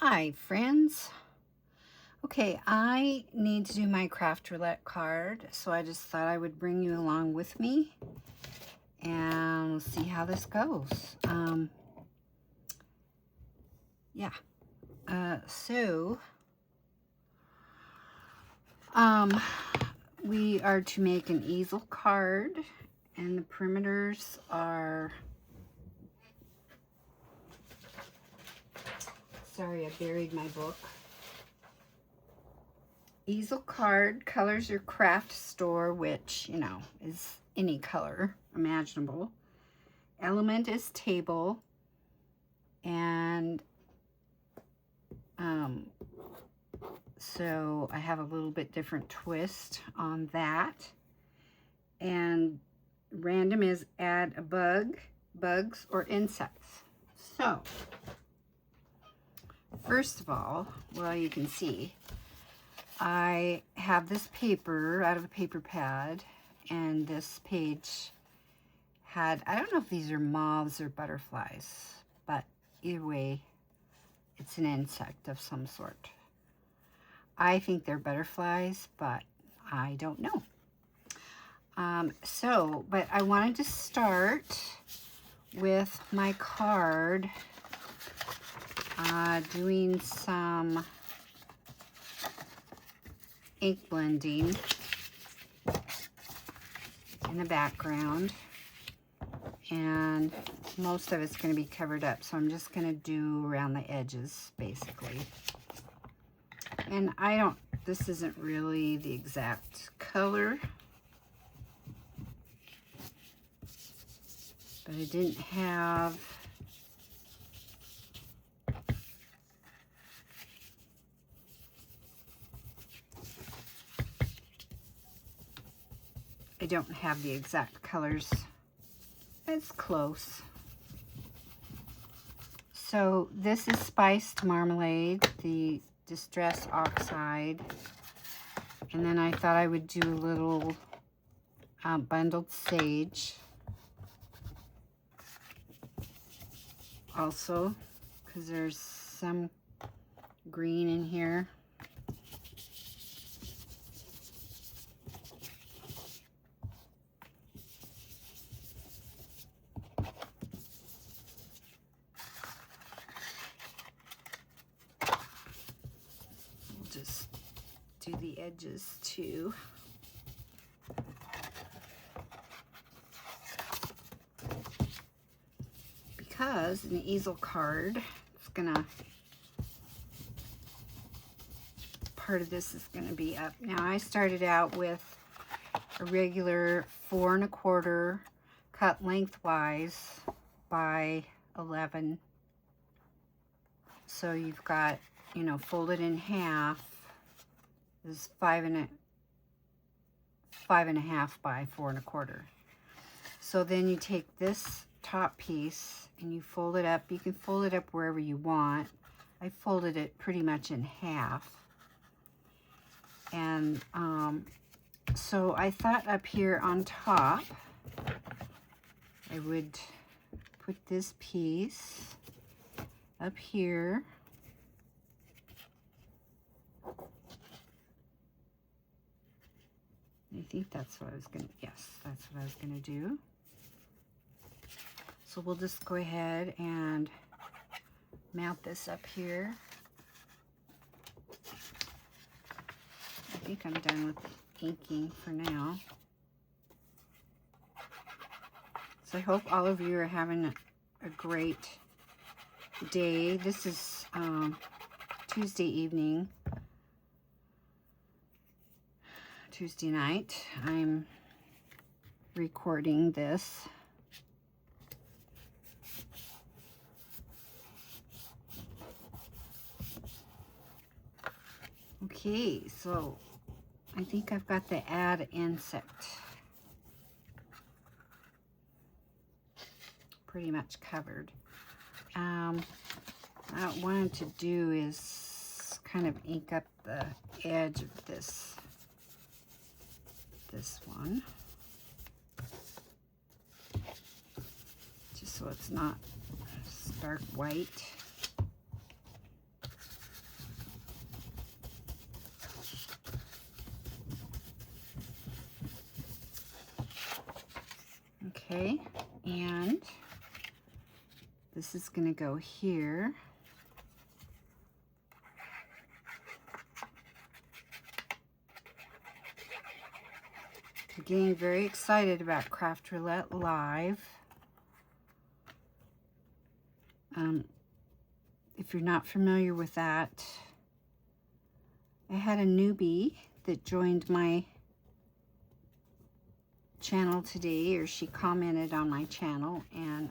Hi friends. Okay, I need to do my Craft Roulette card, so I just thought I would bring you along with me and we'll see how this goes. Yeah. We are to make an easel card, and the perimeters are, sorry, I buried my book. Easel card, colors your craft store, which, you know, is any color imaginable. Element is table, and so I have a little bit different twist on that. And random is add a bugs or insects. So first of all, well, you can see I have this paper out of a paper pad, and this page had, I don't know if these are moths or butterflies, but either way, it's an insect of some sort. I think they're butterflies, but I don't know. But I wanted to start with my card, doing some ink blending in the background, and most of it's going to be covered up, so I'm just going to do around the edges basically. And this isn't really the exact color, but I didn't have the exact colors. It's close. So this is spiced marmalade, the distress oxide, and then I thought I would do a little bundled sage also, because there's some green in here. Just do the edges too. Because an easel card, part of this is gonna be up. Now I started out with a regular 4 1/4 cut lengthwise by 11. So you've got, you know, folded in half. This is 5 1/2 by 4 1/4. So then you take this top piece and you fold it up. You can fold it up wherever you want. I folded it pretty much in half. And so I thought up here on top I would put this piece up here. I think that's what I was gonna, yes, that's what I was gonna do. So we'll just go ahead and mount this up here. I think I'm done with inking for now. So I hope all of you are having a great day. This is Tuesday evening, Tuesday night. I'm recording this. Okay, so I think I've got the add insect pretty much covered. What I wanted to do is kind of ink up the edge of this one, just so it's not stark white. This is going to go here. I'm getting very excited about Craft Roulette Live. If you're not familiar with that, I had a newbie that joined my channel today, or she commented on my channel, and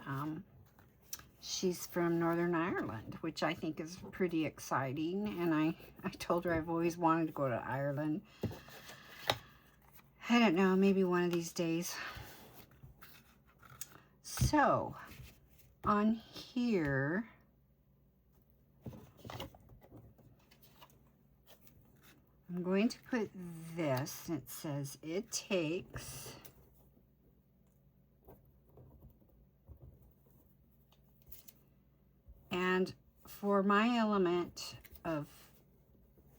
she's from Northern Ireland, which I think is pretty exciting. And I told her I've always wanted to go to Ireland. I don't know, maybe one of these days. So on here, I'm going to put this, and it says it takes and for my element of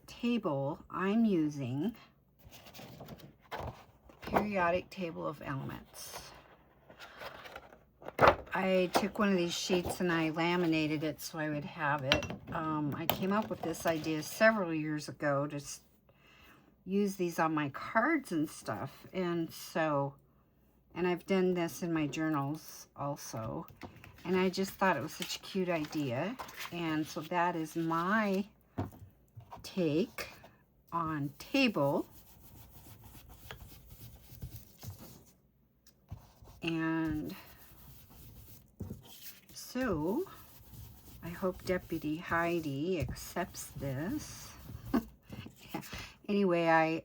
table, I'm using the periodic table of elements. I took one of these sheets and I laminated it so I would have it. I came up with this idea several years ago to use these on my cards and stuff, and I've done this in my journals also, and I just thought it was such a cute idea. And so that is my take on table. And so I hope Deputy Heidi accepts this. Anyway, I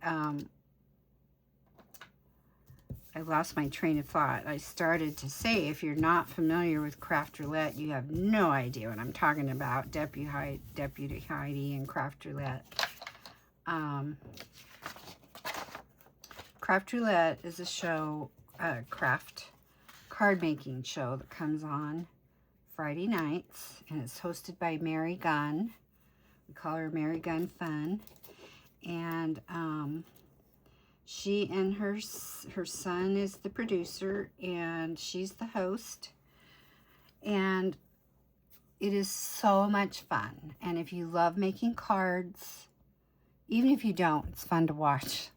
lost my train of thought. I started to say, if you're not familiar with Craft Roulette, you have no idea what I'm talking about. Deputy Heidi and Craft Roulette. Craft Roulette is a show, craft card making show that comes on Friday nights, and it's hosted by Mary Gunn. We call her Mary Gunn Fun. And she and her son is the producer, and she's the host. And it is so much fun. And if you love making cards, even if you don't, it's fun to watch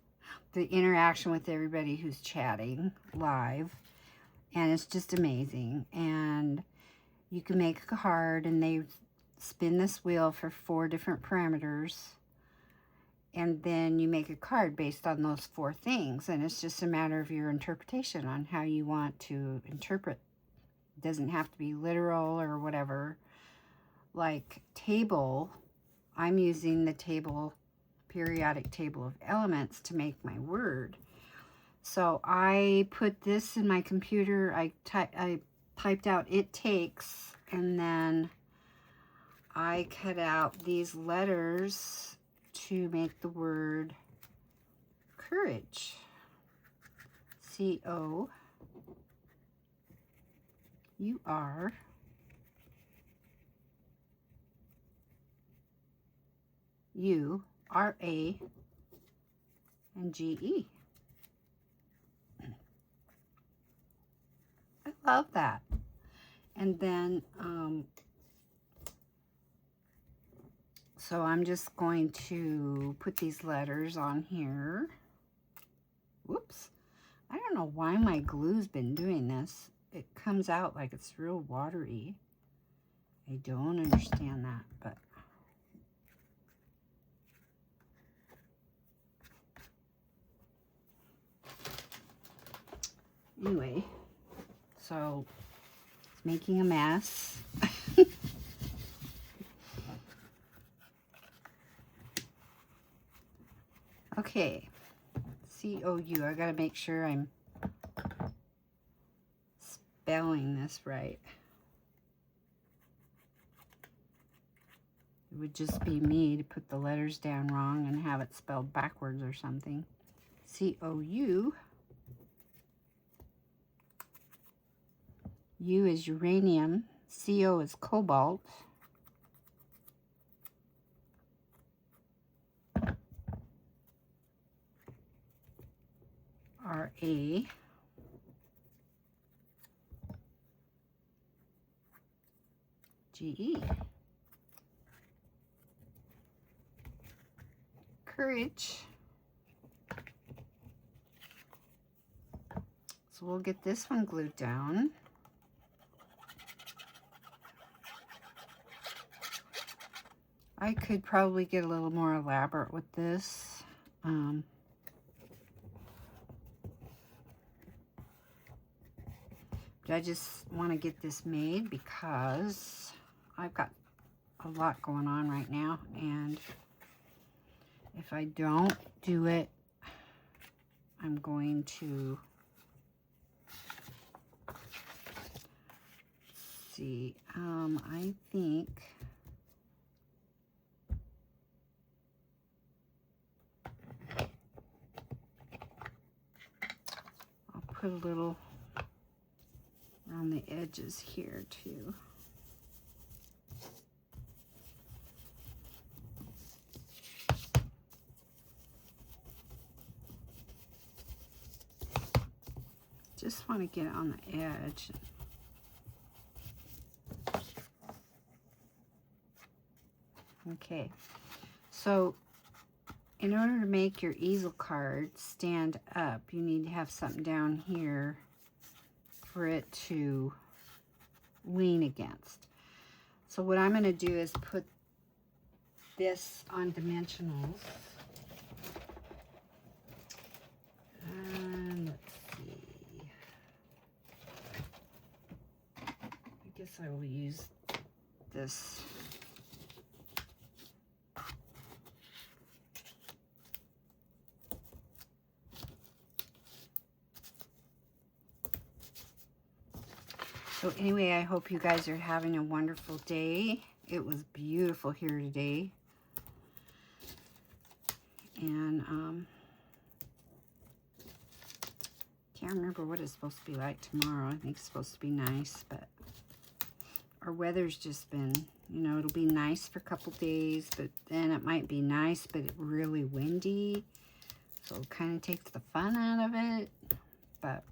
the interaction with everybody who's chatting live. And it's just amazing. And you can make a card, and they spin this wheel for 4 different parameters. And then you make a card based on those 4 things. And it's just a matter of your interpretation on how you want to interpret. It doesn't have to be literal or whatever. Like table, I'm using the table, periodic table of elements to make my word. So I put this in my computer. I typed out it takes, and then I cut out these letters to make the word courage. C-O-U-R-A-G-E. I love that. And then so I'm just going to put these letters on here. Whoops. I don't know why my glue's been doing this. It comes out like it's real watery. I don't understand that, but anyway, so it's making a mess. Okay, C-O-U. I gotta make sure I'm spelling this right. It would just be me to put the letters down wrong and have it spelled backwards or something. C-O-U. U is uranium. C-O is cobalt. R-A. G-E. Courage. So we'll get this one glued down. I could probably get a little more elaborate with this. But I just want to get this made because I've got a lot going on right now, and if I don't do it, I'm going to see. I think I'll put a little around the edges here too. Just want to get it on the edge. Okay, so in order to make your easel card stand up, you need to have something down here for it to lean against. So what I'm going to do is put this on dimensionals. And let's see. I guess I will use this. So anyway, I hope you guys are having a wonderful day. It was beautiful here today. And can't remember what it's supposed to be like tomorrow. I think it's supposed to be nice, but our weather's just been, you know, it'll be nice for a couple days, but then it might be nice, but really windy. So it kind of takes the fun out of it, but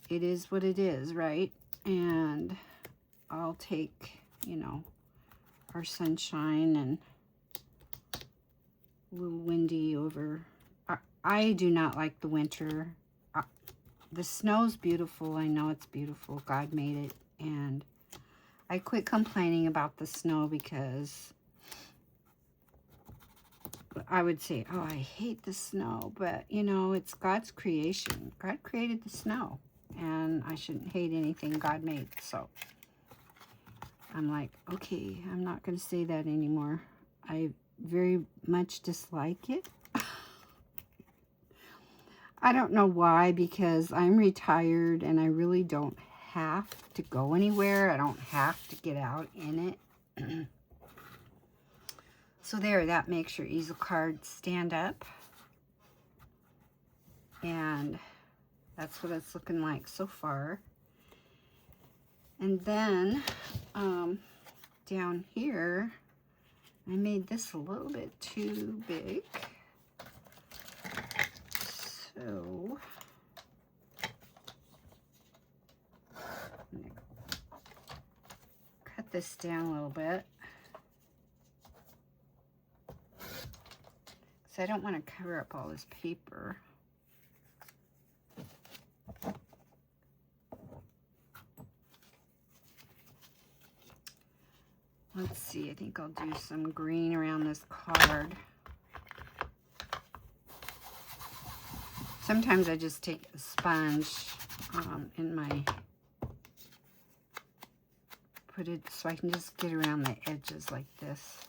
it is what it is, right? And I'll take, you know, our sunshine and a little windy over. I do not like the winter. The snow's beautiful. I know it's beautiful. God made it. And I quit complaining about the snow because I would say, oh, I hate the snow. But, you know, it's God's creation. God created the snow. And I shouldn't hate anything God made. So I'm like, okay, I'm not going to say that anymore. I very much dislike it. I don't know why, because I'm retired and I really don't have to go anywhere. I don't have to get out in it. So there, that makes your easel card stand up. And that's what it's looking like so far. And then down here, I made this a little bit too big. So I'm gonna cut this down a little bit. So I don't want to cover up all this paper. Let's see, I think I'll do some green around this card. Sometimes I just take a sponge in my, put it so I can just get around the edges like this.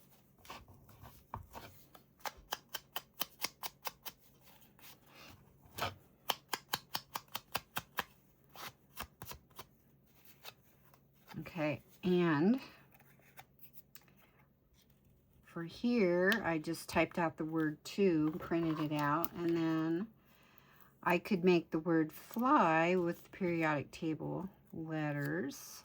Okay, and for here, I just typed out the word to, printed it out, and then I could make the word fly with the periodic table letters.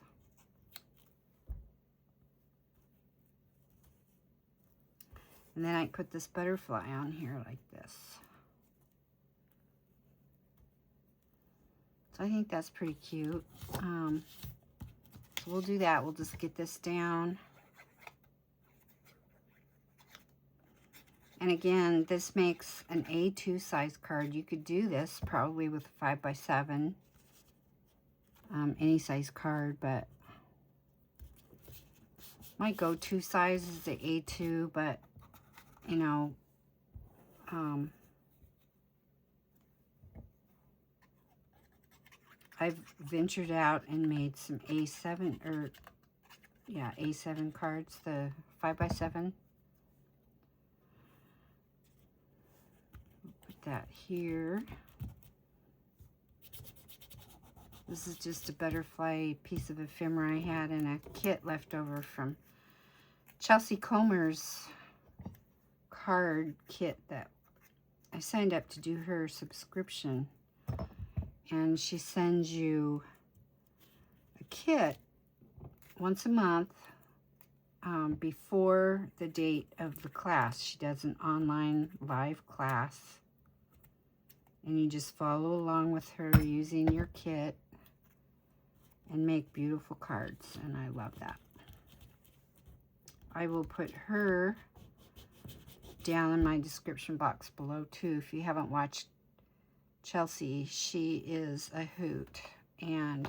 And then I put this butterfly on here like this. So I think that's pretty cute. So we'll do that. We'll just get this down. And again, this makes an A2 size card. You could do this probably with a 5x7, any size card, but my go-to size is the A2, but you know, I've ventured out and made some A7, or yeah, A7 cards, the 5x7. Put that here. This is just a butterfly piece of ephemera I had in a kit left over from Chelsea Comer's card kit that I signed up to do her subscription. And she sends you a kit once a month before the date of the class. She does an online live class. And you just follow along with her using your kit and make beautiful cards. And I love that. I will put her down in my description box below too. If you haven't watched Chelsea, she is a hoot, and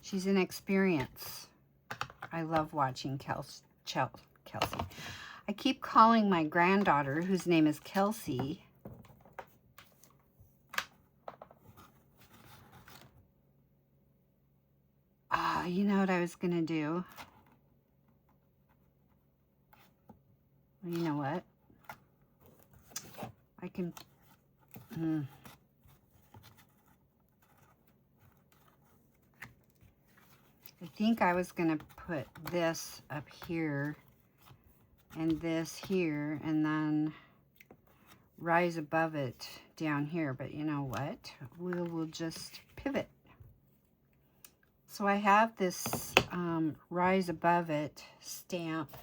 she's an experience. I love watching Kelsey. I keep calling my granddaughter, whose name is Kelsey, you know what I was gonna do? You know what? I can, I think I was going to put this up here and this here and then rise above it down here. But you know what? We will just pivot. So I have this rise above it stamp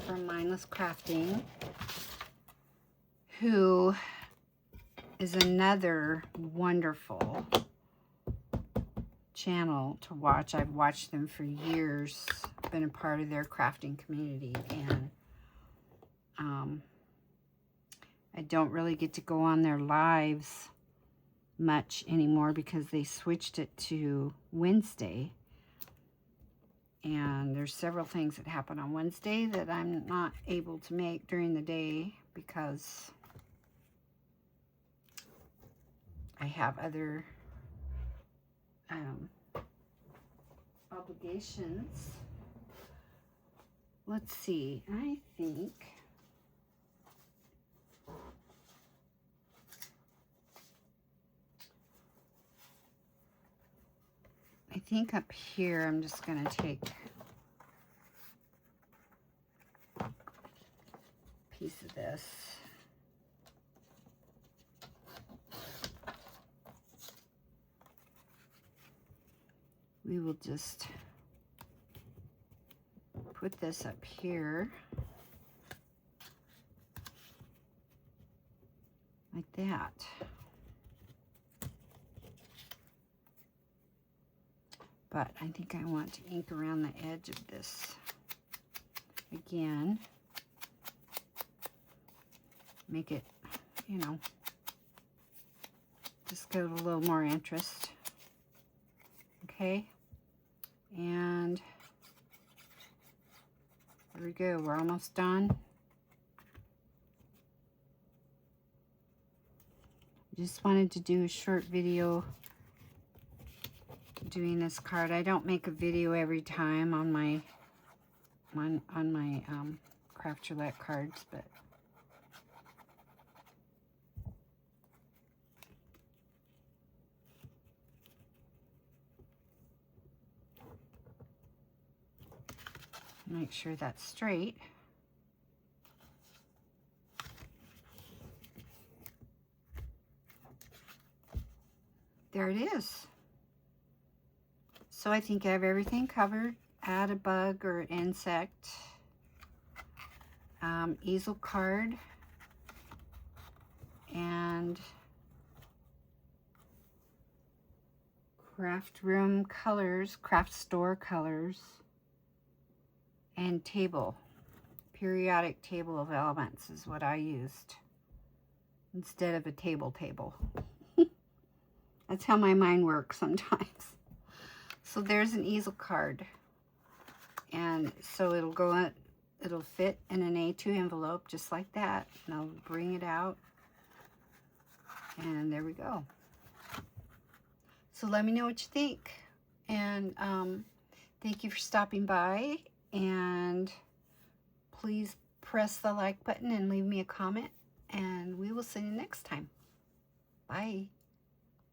from Mindless Crafting, who is another wonderful channel to watch. I've watched them for years, been a part of their crafting community, and I don't really get to go on their lives much anymore because they switched it to Wednesday. And there's several things that happen on Wednesday that I'm not able to make during the day because I have other obligations. Let's see, I think up here I'm just going to take a piece of this. We will just put this up here like that. But I think I want to ink around the edge of this again. Make it, you know, just give it a little more interest. Okay, and there we go. We're almost done. Just wanted to do a short video doing this card. I don't make a video every time on my Craft Roulette cards, but make sure that's straight. There it is. So I think I have everything covered. Add a bug or insect. Easel card. And craft room colors, craft store colors, and table. Periodic table of elements is what I used instead of a table. That's how my mind works sometimes. So there's an easel card. And so it'll fit in an A2 envelope just like that. And I'll bring it out. And there we go. So let me know what you think. And thank you for stopping by. And please press the like button and leave me a comment. And we will see you next time. Bye.